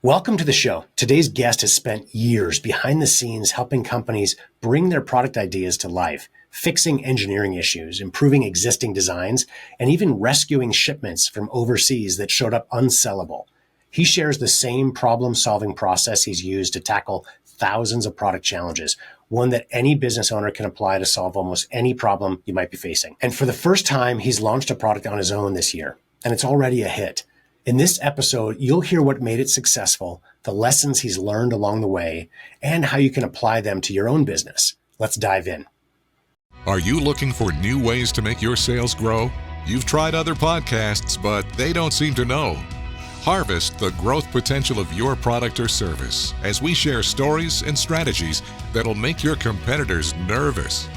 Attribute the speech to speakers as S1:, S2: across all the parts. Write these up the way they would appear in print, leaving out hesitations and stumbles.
S1: Welcome to the show. Today's guest has spent years behind the scenes helping companies bring their product ideas to life, fixing engineering issues, improving existing designs, and even rescuing shipments from overseas that showed up unsellable. He shares the same problem-solving process he's used to tackle thousands of product challenges, one that any business owner can apply to solve almost any problem you might be facing. And for the first time, he's launched a product on his own this year, and it's already a hit. In this episode, you'll hear what made it successful, the lessons he's learned along the way, and how you can apply them to your own business. Let's dive in.
S2: Are you looking for new ways to make your sales grow? You've tried other podcasts, but they don't seem to know. Harvest the growth potential of your product or service as we share stories and strategies that'll make your competitors nervous.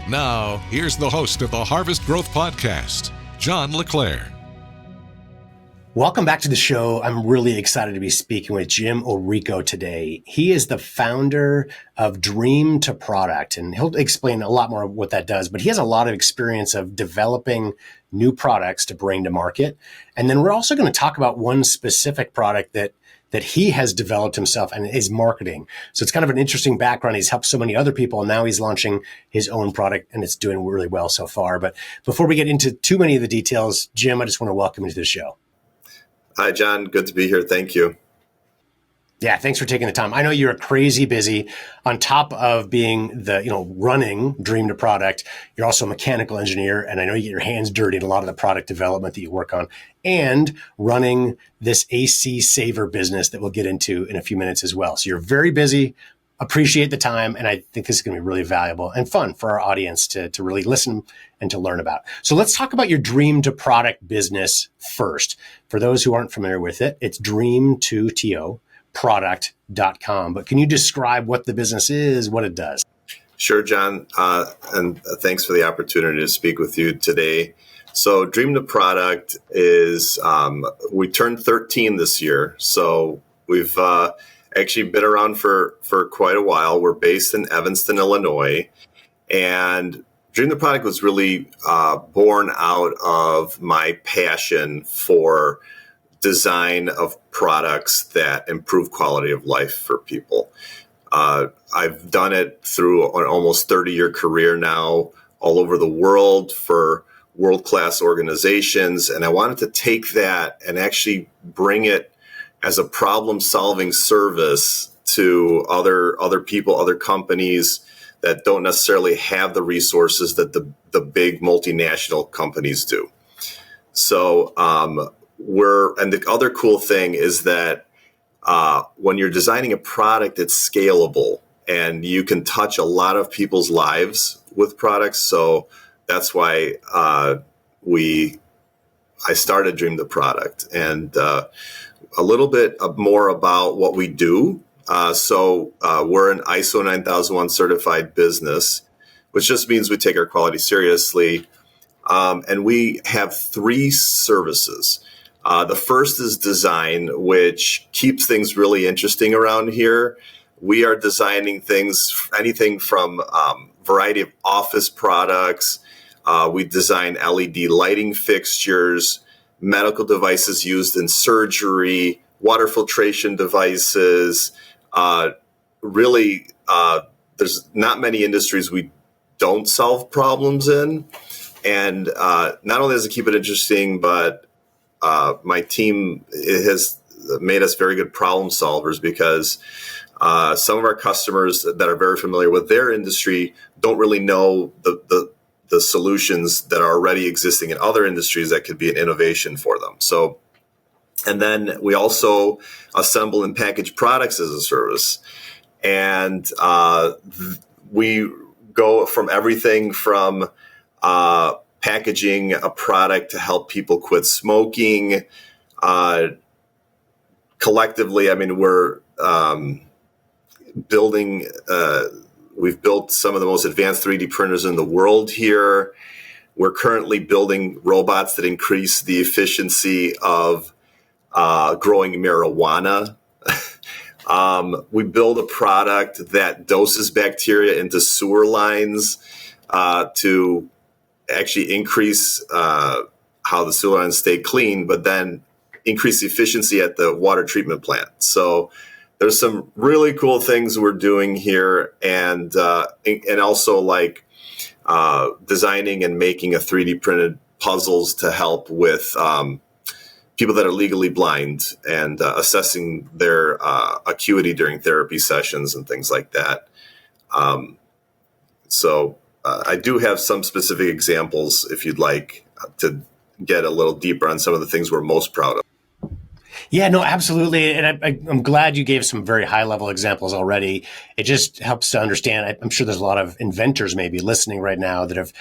S2: Now, here's the host of the Harvest Growth Podcast, John LeClaire.
S1: Welcome back to the show. I'm really excited to be speaking with Jim Orrico today. He is the founder of Dream to Product, and he'll explain a lot more of what that does, but he has a lot of experience of developing new products to bring to market. And then we're also going to talk about one specific product that he has developed himself and is marketing. So it's kind of an interesting background. He's helped so many other people, and now he's launching his own product, and it's doing really well so far. But before we get into too many of the details, Jim, I just want to welcome you to the show.
S3: Hi, John. Good to be here. Thank you.
S1: Yeah, thanks for taking the time. I know you're crazy busy. On top of being running Dream to Product, you're also a mechanical engineer, and I know you get your hands dirty in a lot of the product development that you work on, and running this AC saver business that we'll get into in a few minutes as well. So you're very busy. Appreciate the time, and I think this is going to be really valuable and fun for our audience to really listen and to learn about. So let's talk about your Dream to Product business first. For those who aren't familiar with it, it's dream2product.com. But can you describe what the business is, what it does?
S3: Sure, John, and thanks for the opportunity to speak with you today. So Dream to Product is, we turned 13 this year, so we've actually been around for quite a while. We're based in Evanston, Illinois, and Dream the Product was really born out of my passion for design of products that improve quality of life for people. I've done it through an almost 30-year career now all over the world for world-class organizations, and I wanted to take that and actually bring it as a problem-solving service to other people, other companies that don't necessarily have the resources that the big multinational companies do. So and the other cool thing is that when you're designing a product, it's scalable, and you can touch a lot of people's lives with products. So that's why I started Dream the Product. And a little bit more about what we do. So we're an ISO 9001 certified business, which just means we take our quality seriously. And we have 3 services. The first is design, which keeps things really interesting around here. We are designing things, anything from variety of office products. We design LED lighting fixtures, medical devices used in surgery, water filtration devices. There's not many industries we don't solve problems in. And not only does it keep it interesting, but my team has made us very good problem solvers, because some of our customers that are very familiar with their industry don't really know the solutions that are already existing in other industries that could be an innovation for them. So, and then we also assemble and package products as a service. And we go from everything from packaging a product to help people quit smoking. Collectively, I mean, we're building we've built some of the most advanced 3D printers in the world here. We're currently building robots that increase the efficiency of growing marijuana. We build a product that doses bacteria into sewer lines to actually increase how the sewer lines stay clean, but then increase efficiency at the water treatment plant. So there's some really cool things we're doing here, and also like designing and making a 3D printed puzzles to help with people that are legally blind and assessing their acuity during therapy sessions and things like that. So I do have some specific examples if you'd like to get a little deeper on some of the things we're most proud of.
S1: Yeah, no, absolutely. And I'm glad you gave some very high level examples already. It just helps to understand. I'm sure there's a lot of inventors maybe listening right now that have,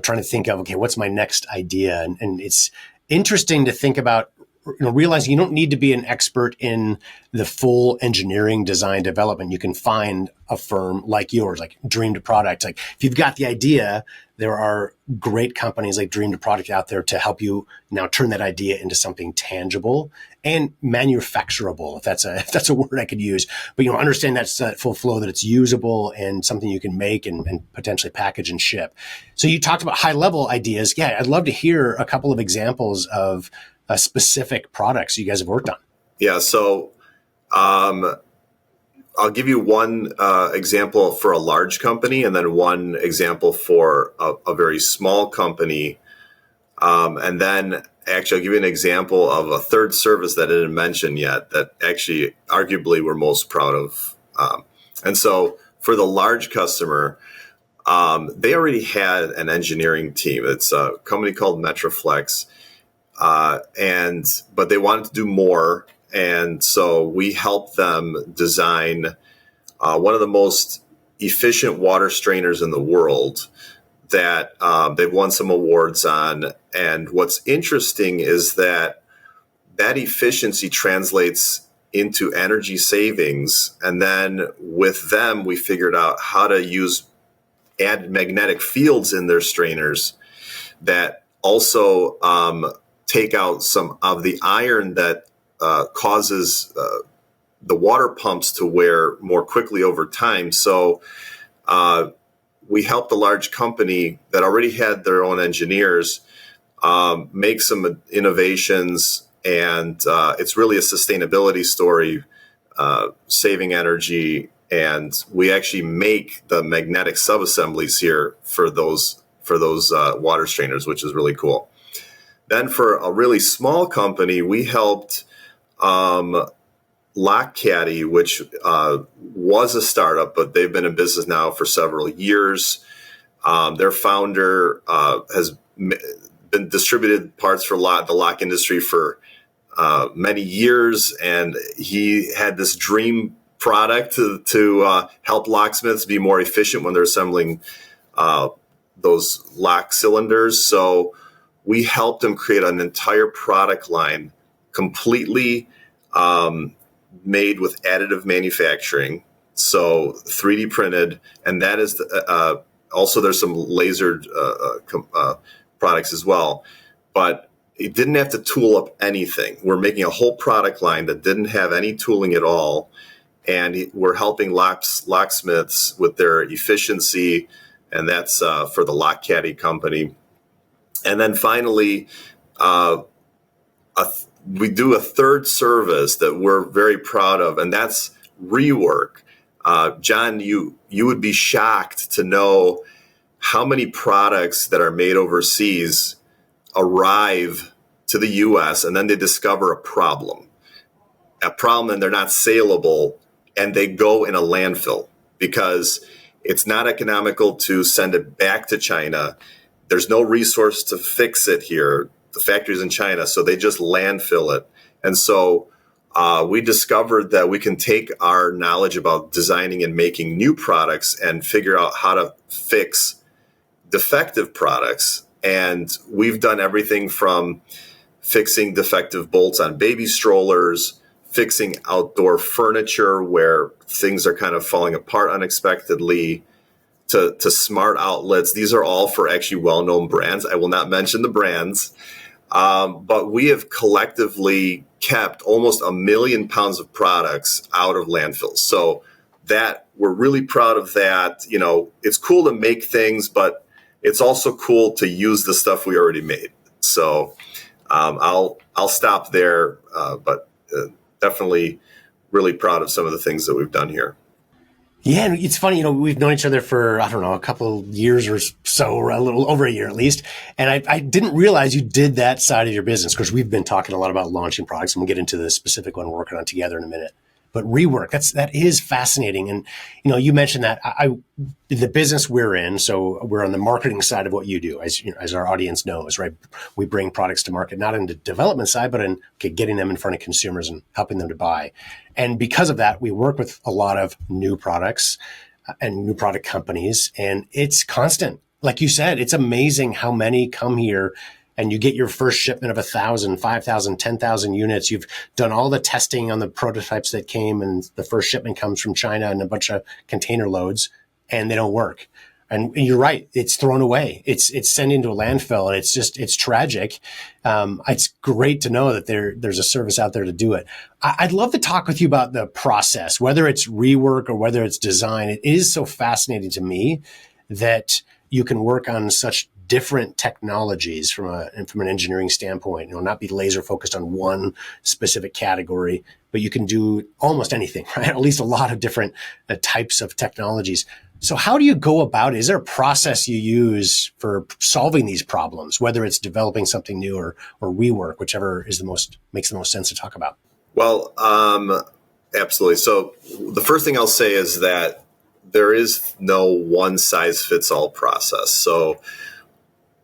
S1: trying to think of, okay, what's my next idea? And it's interesting to think about, realizing you don't need to be an expert in the full engineering, design, development. You can find a firm like yours, like Dream to Product. Like if you've got the idea, there are great companies like Dream to Product out there to help you now turn that idea into something tangible and manufacturable, if that's a word I could use. But understand that's that full flow, that it's usable and something you can make and potentially package and ship. So you talked about high level ideas. Yeah, I'd love to hear a couple of examples of specific products you guys have worked on.
S3: Yeah, so I'll give you one example for a large company and then one example for a very small company. And then actually I'll give you an example of a third service that I didn't mention yet that actually arguably we're most proud of. And so for the large customer, they already had an engineering team. It's a company called Metroflex. But they wanted to do more. And so we helped them design one of the most efficient water strainers in the world that they've won some awards on. And what's interesting is that efficiency translates into energy savings. And then with them, we figured out how to add magnetic fields in their strainers that also take out some of the iron that causes the water pumps to wear more quickly over time. So we helped a large company that already had their own engineers make some innovations, and it's really a sustainability story, saving energy. And we actually make the magnetic subassemblies here for those water strainers, which is really cool. Then for a really small company, we helped Lock Caddy, which was a startup, but they've been in business now for several years. Their founder has been distributed parts for the lock industry for many years, and he had this dream product to help locksmiths be more efficient when they're assembling those lock cylinders. So we helped him create an entire product line completely made with additive manufacturing, so 3D printed, and that is also there's some lasered products as well. But it didn't have to tool up anything. We're making a whole product line that didn't have any tooling at all, and we're helping locksmiths with their efficiency, and that's for the Lock Caddy company. And then finally, we do a third service that we're very proud of, and that's rework. John, you would be shocked to know how many products that are made overseas arrive to the U.S. and then they discover a problem, and they're not saleable, and they go in a landfill because it's not economical to send it back to China. There's no resource to fix it here. The factory's in China, so they just landfill it. And so we discovered that we can take our knowledge about designing and making new products and figure out how to fix defective products. And we've done everything from fixing defective bolts on baby strollers, fixing outdoor furniture where things are kind of falling apart unexpectedly, to smart outlets. These are all for actually well-known brands. I will not mention the brands, but we have collectively kept almost 1 million pounds of products out of landfills. So that we're really proud of that. It's cool to make things, but it's also cool to use the stuff we already made. So I'll I'll stop there, but definitely really proud of some of the things that we've done here.
S1: Yeah, and it's funny, we've known each other for, I don't know, a couple of years or so, or a little over a year at least. And I didn't realize you did that side of your business, because we've been talking a lot about launching products, and we'll get into the specific one we're working on together in a minute. But rework, that is fascinating. And, you mentioned that the business we're in, so we're on the marketing side of what you do, as our audience knows, right? We bring products to market, not in the development side, but in getting them in front of consumers and helping them to buy. And because of that, we work with a lot of new products and new product companies, and it's constant. Like you said, it's amazing how many come here and you get your first shipment of 1,000, 5,000, 10,000 units. You've done all the testing on the prototypes that came, and the first shipment comes from China and a bunch of container loads, and they don't work. And you're right, it's thrown away. It's sent into a landfill, and it's tragic. It's great to know that there's a service out there to do it. I'd love to talk with you about the process, whether it's rework or whether it's design. It is so fascinating to me that you can work on such different technologies from an engineering standpoint, not be laser focused on one specific category, but you can do almost anything, right? At least a lot of different types of technologies. So how do you go about it? Is there a process you use for solving these problems, whether it's developing something new or rework, whichever makes the most sense to talk about?
S3: Well, absolutely. So the first thing I'll say is that there is no one size fits all process. So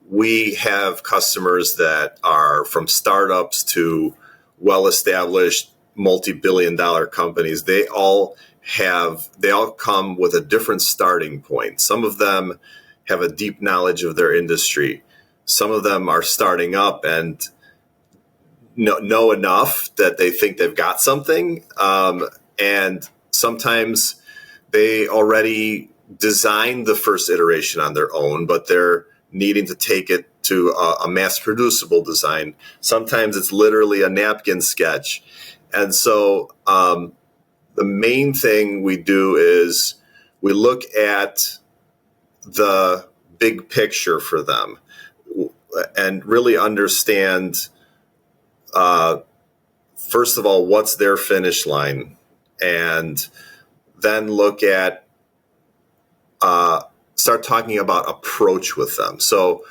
S3: we have customers that are from startups to well-established multi-billion-dollar companies. They all come with a different starting point. Some of them have a deep knowledge of their industry. Some of them are starting up and know enough that they think they've got something. And sometimes they already designed the first iteration on their own, but they're needing to take it to a mass producible design. Sometimes it's literally a napkin sketch. And so the main thing we do is we look at the big picture for them and really understand, first of all, what's their finish line, and then look at start talking about approach with them. So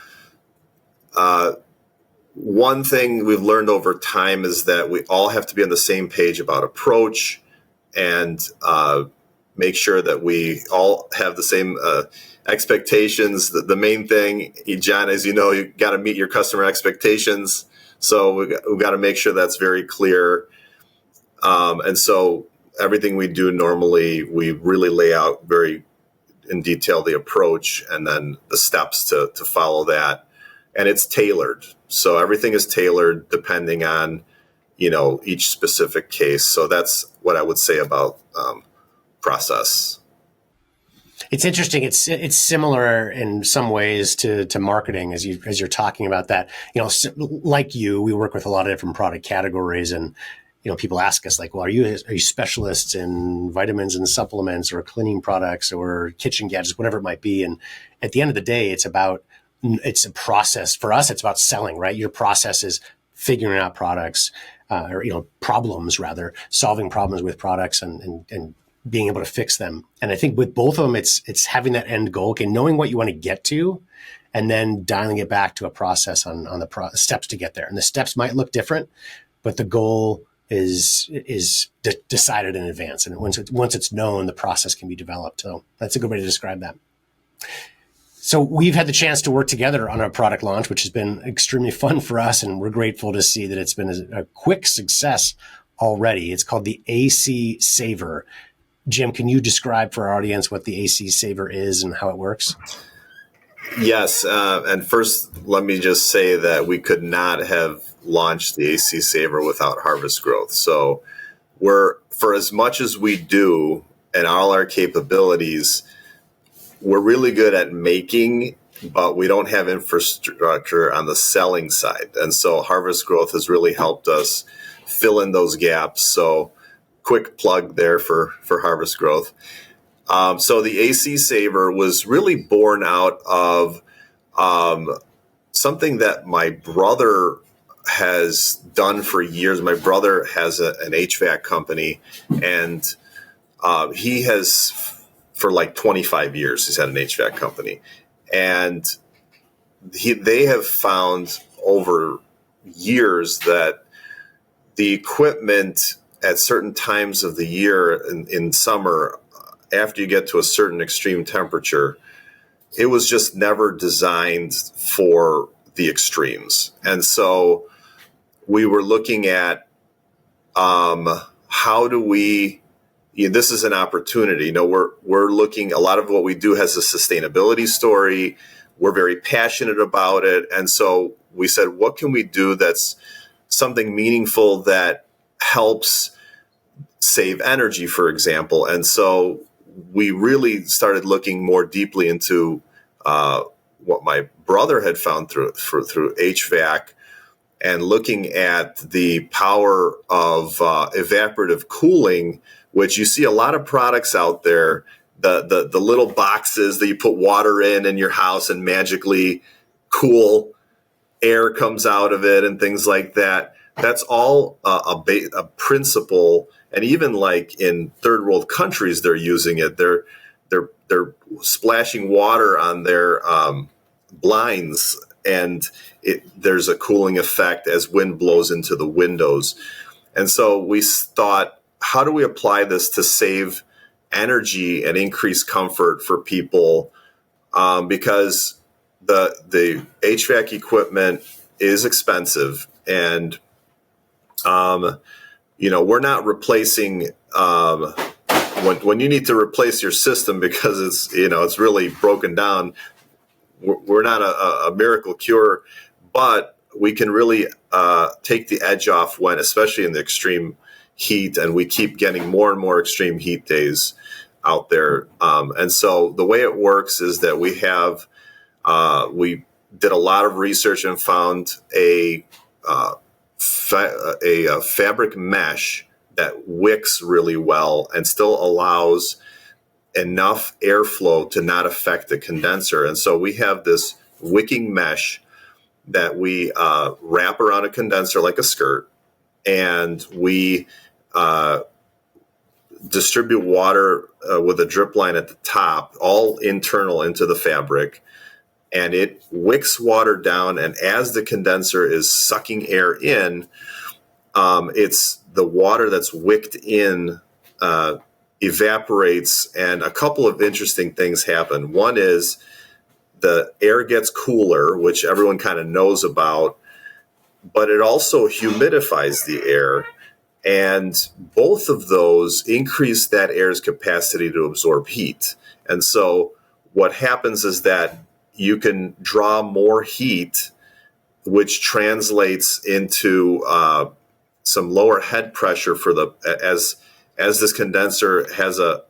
S3: one thing we've learned over time is that we all have to be on the same page about approach, and make sure that we all have the same expectations. The main thing, John, as you know, you got to meet your customer expectations. So we've got to make sure that's very clear. And so everything we do normally, we really lay out very in detail the approach and then the steps to follow that. And it's tailored. So everything is tailored depending on, each specific case. So that's what I would say about process.
S1: It's interesting. It's similar in some ways to marketing as you're talking about that. Like we work with a lot of different product categories, and people ask us like, well, are you specialists in vitamins and supplements or cleaning products or kitchen gadgets, whatever it might be. And at the end of the day, it's a process. For us, it's about selling, right? Your process is figuring out products, or problems rather, solving problems with products and being able to fix them. And I think with both of them, it's having that end goal, okay, knowing what you want to get to, and then dialing it back to a process on the steps to get there. And the steps might look different, but the goal is decided in advance. And once it's known, the process can be developed. So that's a good way to describe that. So we've had the chance to work together on our product launch, which has been extremely fun for us. And we're grateful to see that it's been a quick success already. It's called the AC Saver. Jim, can you describe for our audience what the AC Saver is and how it works?
S3: Yes. And first, let me just say that we could not have launched the AC Saver without Harvest Growth. So for as much as we do and all our capabilities, we're really good at making, but we don't have infrastructure on the selling side. And so Harvest Growth has really helped us fill in those gaps. So quick plug there for Harvest Growth. So the AC Saver was really born out of something that my brother has done for years. My brother has an HVAC company, and he has for like 25 years. He's had an HVAC company, and they have found over years that the equipment at certain times of the year in summer, after you get to a certain extreme temperature, it was just never designed for the extremes. And so we were looking at how do we, this is an opportunity. We're looking, a lot of what we do has a sustainability story. We're very passionate about it. And so we said, what can we do that's something meaningful that helps save energy, for example? And so we really started looking more deeply into what my brother had found through HVAC, and looking at the power of evaporative cooling, which you see a lot of products out there, the little boxes that you put water in your house and magically cool air comes out of it and things like that. That's all a principle. And even like in third world countries, they're using it. They're splashing water on their blinds, and there's a cooling effect as wind blows into the windows. And so we thought, how do we apply this to save energy and increase comfort for people? Because the HVAC equipment is expensive, and we're not replacing when you need to replace your system because it's really broken down. We're not a miracle cure, but we can really take the edge off when, especially in the extreme heat, and we keep getting more and more extreme heat days out there. And so the way it works is that we did a lot of research and found a fabric mesh that wicks really well and still allows enough airflow to not affect the condenser. And so we have this wicking mesh that we wrap around a condenser like a skirt, and we distribute water with a drip line at the top, all internal into the fabric, and it wicks water down. And as the condenser is sucking air in, it's the water that's wicked in evaporates, and a couple of interesting things happen. One is the air gets cooler, which everyone kind of knows about, but it also humidifies the air. And both of those increase that air's capacity to absorb heat. And so what happens is that you can draw more heat, which translates into some lower head pressure for as this condenser has a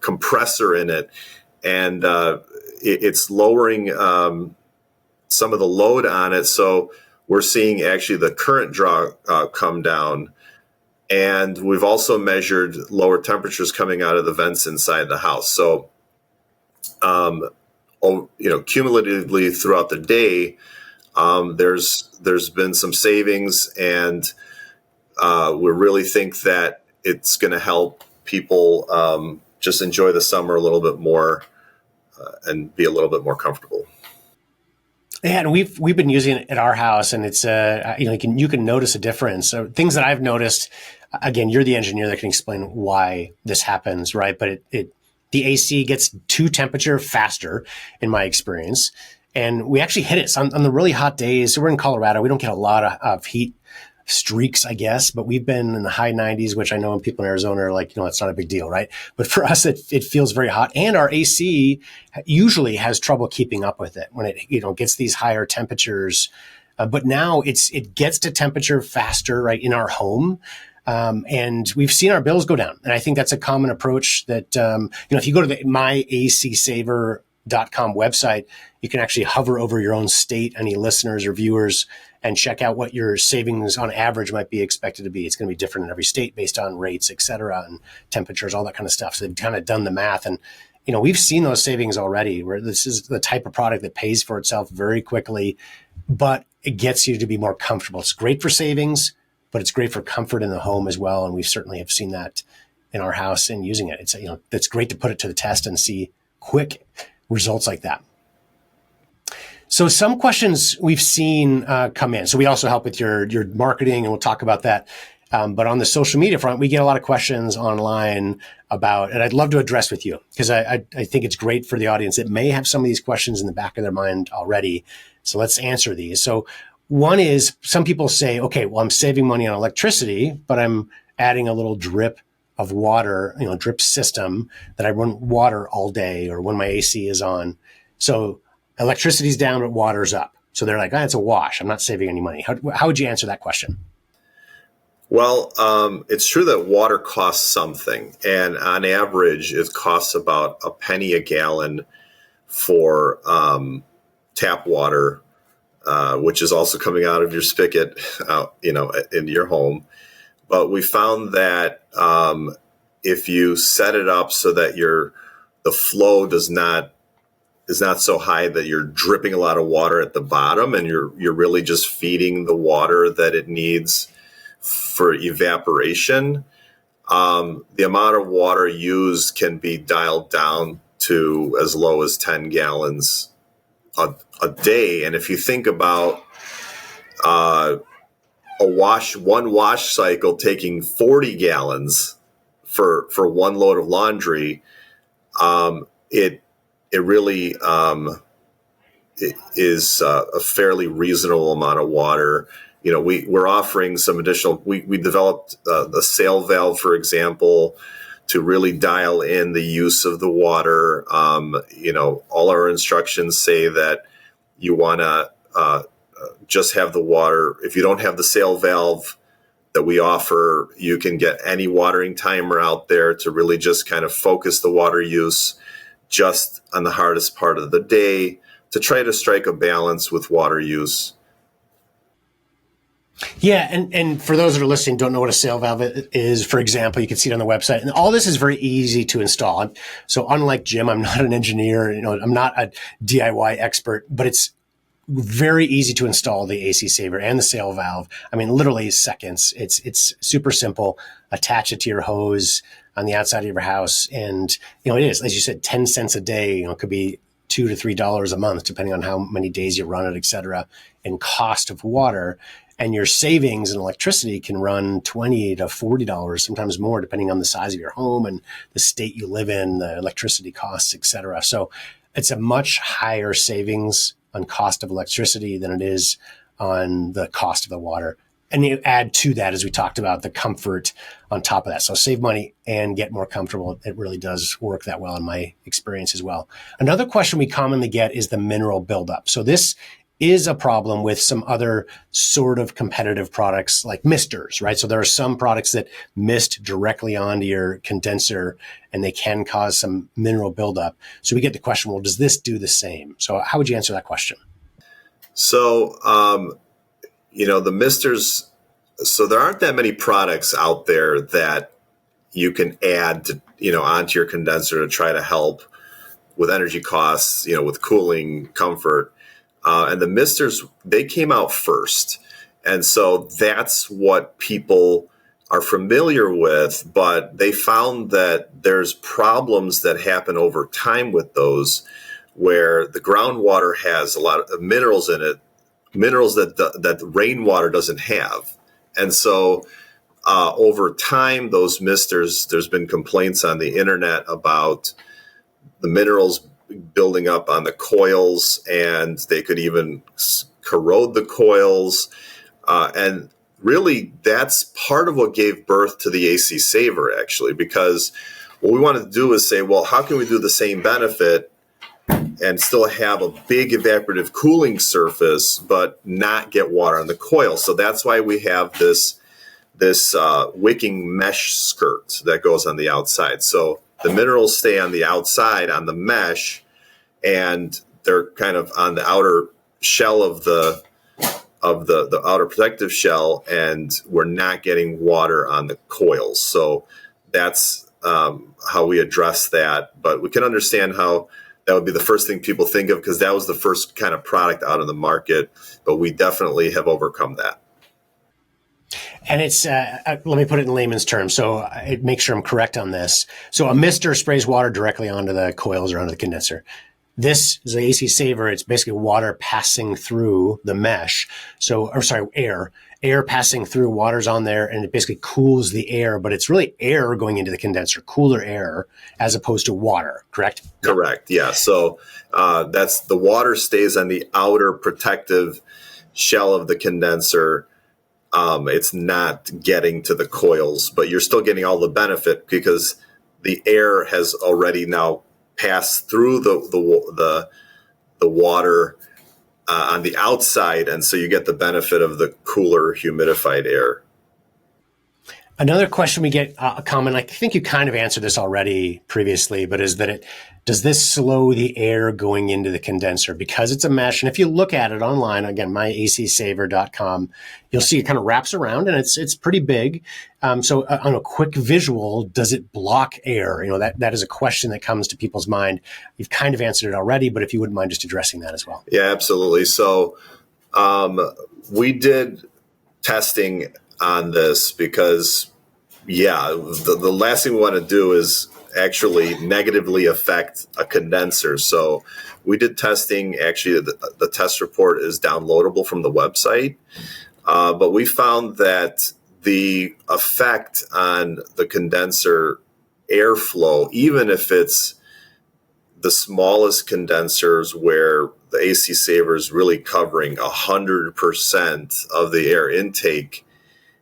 S3: compressor in it, and it's lowering some of the load on it. So we're seeing actually the current draw come down. And we've also measured lower temperatures coming out of the vents inside the house. So, cumulatively throughout the day, there's been some savings, and we really think that it's going to help people just enjoy the summer a little bit more and be a little bit more comfortable.
S1: Yeah, and we've been using it at our house, and it's you can notice a difference. So things that I've noticed, again, you're the engineer that can explain why this happens, right? But the AC gets to temperature faster, in my experience, and we actually hit it on the really hot days. So we're in Colorado, we don't get a lot of heat streaks, I guess, but we've been in the high 90s, which I know people in Arizona are like, it's not a big deal, right? But for us, it feels very hot, and our AC usually has trouble keeping up with it when it gets these higher temperatures. But now it gets to temperature faster, right, in our home. And we've seen our bills go down. And I think that's a common approach that, if you go to the myacsaver.com website, you can actually hover over your own state, any listeners or viewers, and check out what your savings on average might be expected to be. It's going to be different in every state based on rates, et cetera, and temperatures, all that kind of stuff. So they've kind of done the math. And, we've seen those savings already, where this is the type of product that pays for itself very quickly, but it gets you to be more comfortable. It's great for savings, but it's great for comfort in the home as well. And we certainly have seen that in our house and using it. It's, it's great to put it to the test and see quick results like that. So some questions we've seen come in. So we also help with your marketing, and we'll talk about that. But on the social media front, we get a lot of questions online about, and I'd love to address with you, because I think it's great for the audience that may have some of these questions in the back of their mind already. So let's answer these. So one is, some people say, okay, well, I'm saving money on electricity, but I'm adding a little drip of water, drip system that I run water all day or when my AC is on. So electricity's down, but water's up. So they're like, it's a wash. I'm not saving any money. How would you answer that question?
S3: Well, it's true that water costs something, and on average, it costs about a penny a gallon for tap water, which is also coming out of your spigot, into your home. But we found that if you set it up so that the flow is not so high that you're dripping a lot of water at the bottom, and you're really just feeding the water that it needs for evaporation, the amount of water used can be dialed down to as low as 10 gallons a day. And if you think about one wash cycle taking 40 gallons for one load of laundry, it really it is a fairly reasonable amount of water. We're offering some additional, we developed the sail valve, for example, to really dial in the use of the water. All our instructions say that you want to just have the water. If you don't have the sail valve that we offer, you can get any watering timer out there to really just kind of focus the water use just on the hardest part of the day to try to strike a balance with water use.
S1: Yeah, and for those that are listening, don't know what a sail valve is, for example, you can see it on the website. And all this is very easy to install. So unlike Jim, I'm not an engineer, I'm not a DIY expert, but it's very easy to install the AC saver and the sail valve. I mean, literally seconds. It's super simple. Attach it to your hose on the outside of your house. And, it is, as you said, 10 cents a day, it could be $2 to $3 a month, depending on how many days you run it, et cetera, in cost of water. And your savings in electricity can run $20 to $40, sometimes more, depending on the size of your home and the state you live in, the electricity costs, et cetera. So it's a much higher savings on cost of electricity than it is on the cost of the water. And you add to that, as we talked about, the comfort on top of that. So save money and get more comfortable. It really does work that well in my experience as well. Another question we commonly get is the mineral buildup. So this is a problem with some other sort of competitive products like misters, right? So there are some products that mist directly onto your condenser and they can cause some mineral buildup. So we get the question, well, does this do the same? So how would you answer that question?
S3: So, the misters, so there aren't that many products out there that you can add to, onto your condenser to try to help with energy costs, with cooling, comfort. And the misters, they came out first. And so that's what people are familiar with, but they found that there's problems that happen over time with those, where the groundwater has a lot of minerals in it, minerals that rainwater doesn't have. And so over time, those misters, there's been complaints on the internet about the minerals building up on the coils, and they could even corrode the coils. And really, that's part of what gave birth to the AC Saver, actually, because what we wanted to do is say, well, how can we do the same benefit and still have a big evaporative cooling surface, but not get water on the coil? So that's why we have this wicking mesh skirt that goes on the outside. So the minerals stay on the outside on the mesh, and they're kind of on the outer shell of the outer protective shell, and we're not getting water on the coils. So that's how we address that. But we can understand how That would be the first thing people think of because that was the first kind of product out of the market. But we definitely have overcome that.
S1: And it's, let me put it in layman's terms, so I make sure I'm correct on this. So a mister sprays water directly onto the coils or onto the condenser. This is the AC saver. It's basically water passing through the mesh. Air passing through, water's on there, and it basically cools the air, but it's really air going into the condenser, cooler air, as opposed to water, correct?
S3: Correct, yeah. So that's the water stays on the outer protective shell of the condenser. It's not getting to the coils, but you're still getting all the benefit because the air has already now passed through the water on the outside, and so you get the benefit of the cooler, humidified air.
S1: Another question we get common, I think you kind of answered this already previously, but is that does this slow the air going into the condenser because it's a mesh? And if you look at it online, again, myacsaver.com, you'll see it kind of wraps around and it's pretty big. So on a quick visual, does it block air? That is a question that comes to people's mind. You've kind of answered it already, but if you wouldn't mind just addressing that as well.
S3: Yeah, absolutely. So we did testing on this because, the last thing we want to do is actually negatively affect a condenser. So we did testing. Actually, the test report is downloadable from the website. But we found that the effect on the condenser airflow, even if it's the smallest condensers where the AC saver is really covering 100% of the air intake,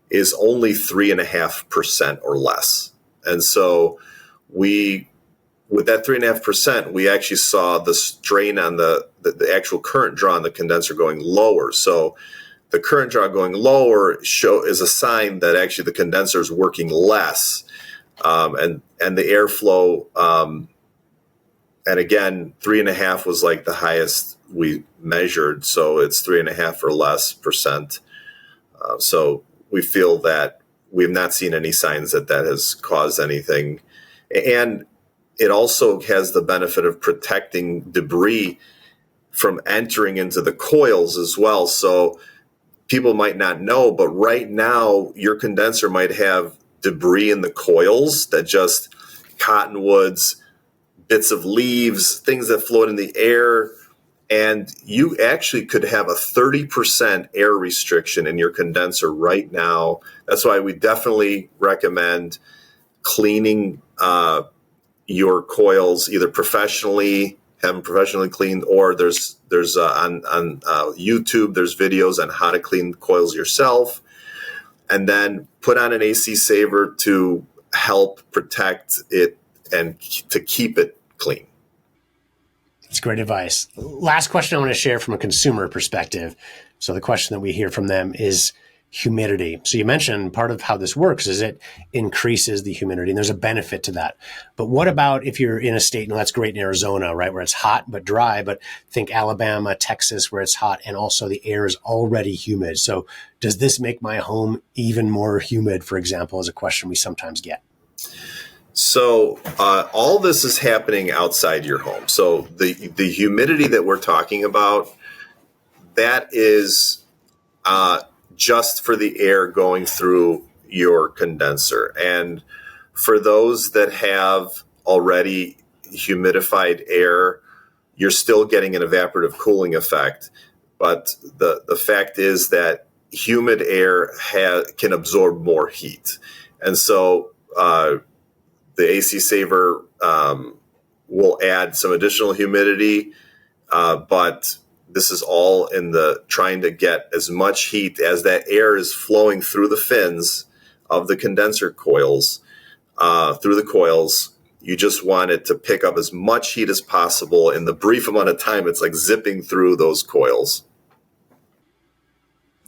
S3: is only 3.5% or less. And so with that 3.5%, we actually saw the strain on the actual current draw on the condenser going lower. So the current draw going lower is a sign that actually the condenser is working less, and the airflow. And again, 3.5 was like the highest we measured, so it's 3.5 or less percent. So we feel that we've not seen any signs that has caused anything. And it also has the benefit of protecting debris from entering into the coils as well. So people might not know, but right now your condenser might have debris in the coils that just cottonwoods, bits of leaves, things that float in the air. And you actually could have a 30% air restriction in your condenser right now. That's why we definitely recommend cleaning your coils either professionally, have them professionally cleaned, or there's on YouTube, there's videos on how to clean coils yourself. And then put on an AC saver to help protect it and to keep it clean.
S1: That's great advice. Last question I want to share from a consumer perspective. So the question that we hear from them is humidity. So you mentioned part of how this works is it increases the humidity, and there's a benefit to that. But what about if you're in a state, and that's great in Arizona, right, where it's hot but dry, but think Alabama, Texas, where it's hot and also the air is already humid. So does this make my home even more humid, for example, is a question we sometimes get.
S3: So all this is happening outside your home. So the humidity that we're talking about, that is just for the air going through your condenser. And for those that have already humidified air, you're still getting an evaporative cooling effect. But the fact is that humid air can absorb more heat. And so the AC saver will add some additional humidity, but this is all in the trying to get as much heat as that air is flowing through the fins of the condenser coils, through the coils. You just want it to pick up as much heat as possible in the brief amount of time it's like zipping through those coils.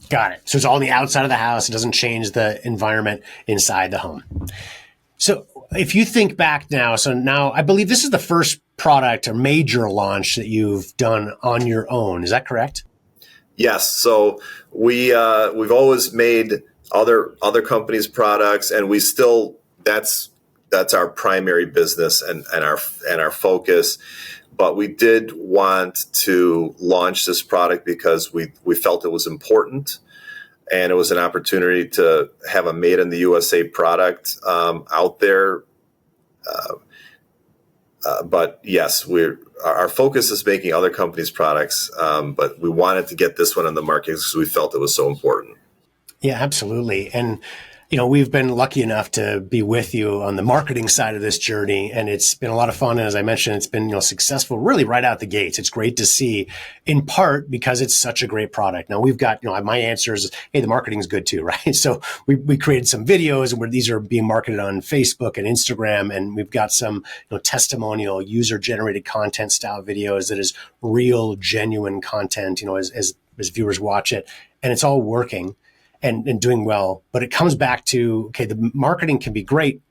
S1: Got it. So it's all on the outside of the house. It doesn't change the environment inside the home. So if you think back now, so now I believe this is the first product or major launch that you've done on your own. Is that correct?
S3: Yes. So we've always made other companies' products, and we still that's that's our primary business and our focus. But we did want to launch this product because we felt it was important, and it was an opportunity to have a made in the USA product out there. But yes, our focus is making other companies' products, but we wanted to get this one on the market because we felt it was so important.
S1: Yeah, absolutely. And, we've been lucky enough to be with you on the marketing side of this journey, and it's been a lot of fun. And as I mentioned, it's been, successful really right out the gates. It's great to see, in part because it's such a great product. Now we've got, my answer is, hey, the marketing's good too, right? So we created some videos and these are being marketed on Facebook and Instagram, and we've got some, testimonial user generated content style videos that is real, genuine content, as viewers watch it, and it's all working and doing well. But it comes back to, okay, the marketing can be great,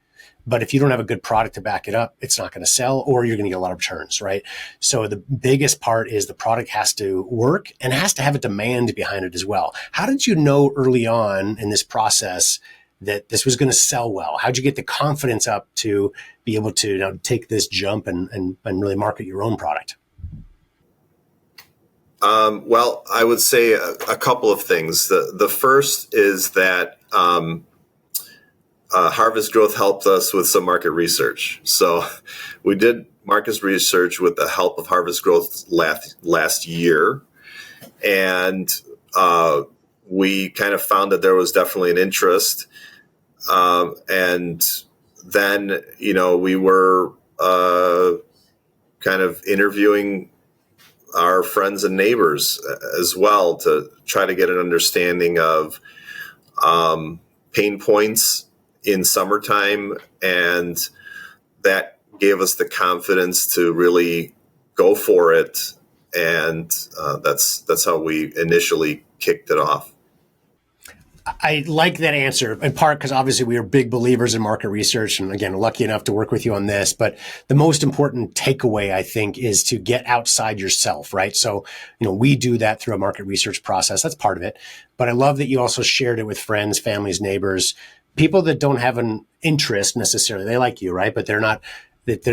S1: but if you don't have a good product to back it up, it's not going to sell, or you're going to get a lot of returns, right? So the biggest part is the product has to work and has to have a demand behind it as well. How did you know early on in this process that this was going to sell well? How'd you get the confidence up to be able to take this jump and really market your own product?
S3: Well, I would say a couple of things. The first is that Harvest Growth helped us with some market research. So we did market research with the help of Harvest Growth last year, and we kind of found that there was definitely an interest. And then, we were kind of interviewing our friends and neighbors as well to try to get an understanding of pain points in summertime, and that gave us the confidence to really go for it, and that's how we initially kicked it off.
S1: I like that answer, in part because obviously we are big believers in market research, and again, lucky enough to work with you on this. But the most important takeaway, I think, is to get outside yourself, right? So, we do that through a market research process. That's part of it. But I love that you also shared it with friends, families, neighbors, people that don't have an interest necessarily. They like you, right? But they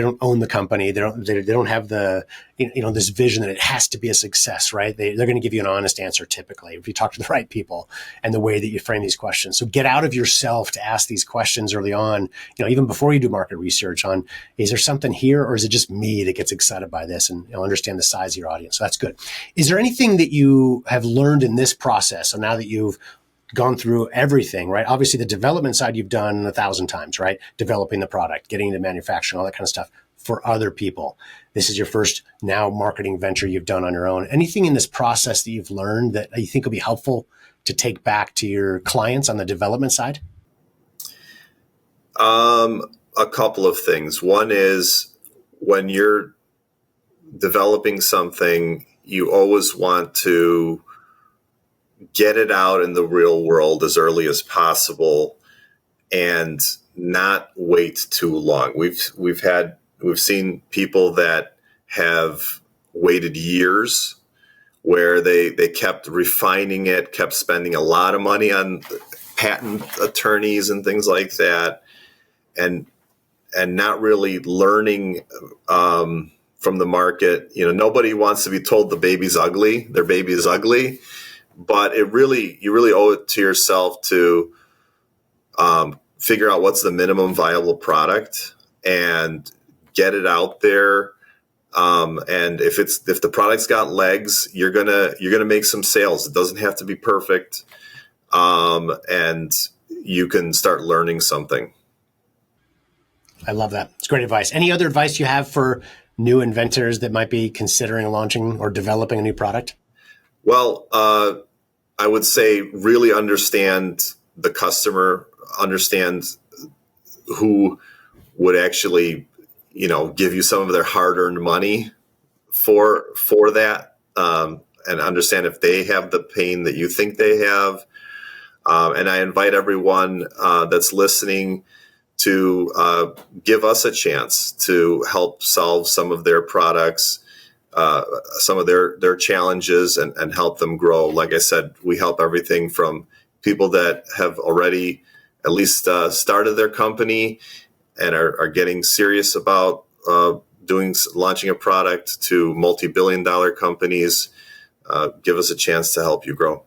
S1: don't own the company. They don't have the, this vision that it has to be a success, right? They're going to give you an honest answer typically if you talk to the right people and the way that you frame these questions. So get out of yourself to ask these questions early on, even before you do market research on, is there something here, or is it just me that gets excited by this, and understand the size of your audience. So that's good. Is there anything that you have learned in this process? So now that you've gone through everything, right? Obviously the development side you've done 1,000 times, right? Developing the product, getting into manufacturing, all that kind of stuff for other people. This is your first now marketing venture you've done on your own. Anything in this process that you've learned that you think will be helpful to take back to your clients on the development side?
S3: A couple of things. One is when you're developing something, you always want to get it out in the real world as early as possible and not wait too long. We've seen people that have waited years where they kept refining it, kept spending a lot of money on patent attorneys and things like that, and not really learning from the market. Nobody wants to be told their baby is ugly. But you really owe it to yourself to figure out what's the minimum viable product and get it out there. And if the product's got legs, you're gonna make some sales. It doesn't have to be perfect, and you can start learning something.
S1: I love that. It's great advice. Any other advice you have for new inventors that might be considering launching or developing a new product?
S3: Well, I would say really understand the customer, understand who would actually, give you some of their hard-earned money for that, and understand if they have the pain that you think they have. And I invite everyone that's listening to give us a chance to help solve some of their products, some of their challenges, and help them grow. Like I said, we help everything from people that have already at least started their company and are getting serious about launching a product to multi-billion-dollar companies, give us a chance to help you grow.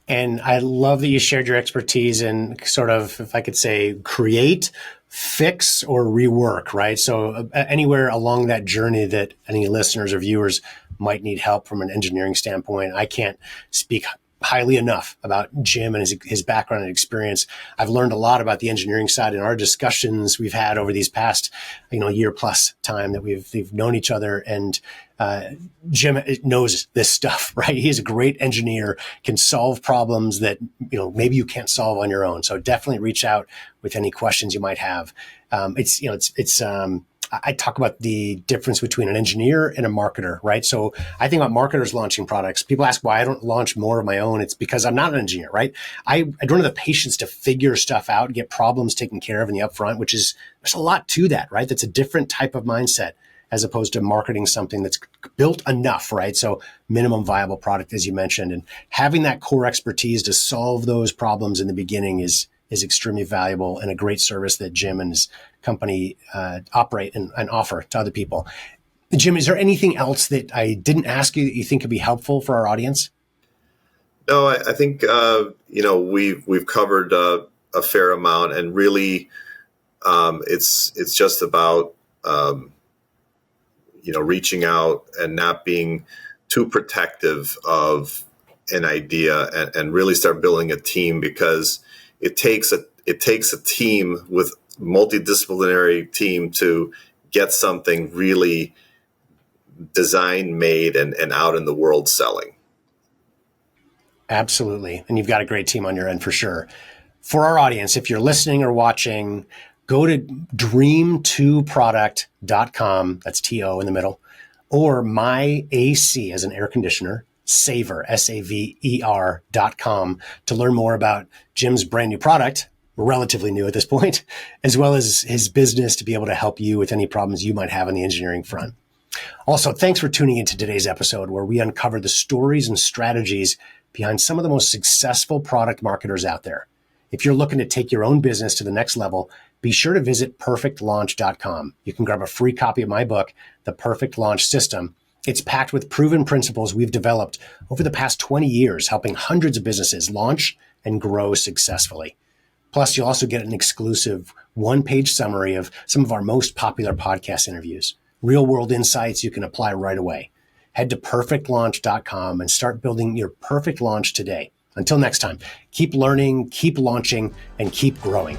S1: And I love that you shared your expertise in sort of, if I could say, create, fix, or rework, right? So anywhere along that journey that any listeners or viewers might need help from an engineering standpoint, I can't speak highly enough about Jim and his background and experience. I've learned a lot about the engineering side in our discussions we've had over these past, year plus time that we've known each other. And Jim knows this stuff, right? He's a great engineer, can solve problems that, maybe you can't solve on your own. So definitely reach out with any questions you might have. I talk about the difference between an engineer and a marketer, right? So I think about marketers launching products. People ask why I don't launch more of my own. It's because I'm not an engineer, right? I don't have the patience to figure stuff out, get problems taken care of in the upfront, there's a lot to that, right? That's a different type of mindset as opposed to marketing something that's built enough, right? So minimum viable product, as you mentioned, and having that core expertise to solve those problems in the beginning is extremely valuable and a great service that Jim and his company operate and offer to other people. Jim, is there anything else that I didn't ask you that you think could be helpful for our audience?
S3: No, I think we've covered a fair amount, and really, it's just about reaching out and not being too protective of an idea, and really start building a team, because it takes a team with multidisciplinary team to get something really designed, made, and out in the world selling.
S1: Absolutely. And you've got a great team on your end for sure. For our audience, if you're listening or watching, go to dream2product.com. That's TO in the middle, or my AC as an air conditioner, Saver, SAVER.com, to learn more about Jim's brand new product, relatively new at this point, as well as his business to be able to help you with any problems you might have on the engineering front. Also, thanks for tuning into today's episode, where we uncover the stories and strategies behind some of the most successful product marketers out there. If you're looking to take your own business to the next level, be sure to visit perfectlaunch.com. You can grab a free copy of my book, The Perfect Launch System. It's packed with proven principles we've developed over the past 20 years, helping hundreds of businesses launch and grow successfully. Plus, you'll also get an exclusive one-page summary of some of our most popular podcast interviews, real-world insights you can apply right away. Head to perfectlaunch.com and start building your perfect launch today. Until next time, keep learning, keep launching, and keep growing.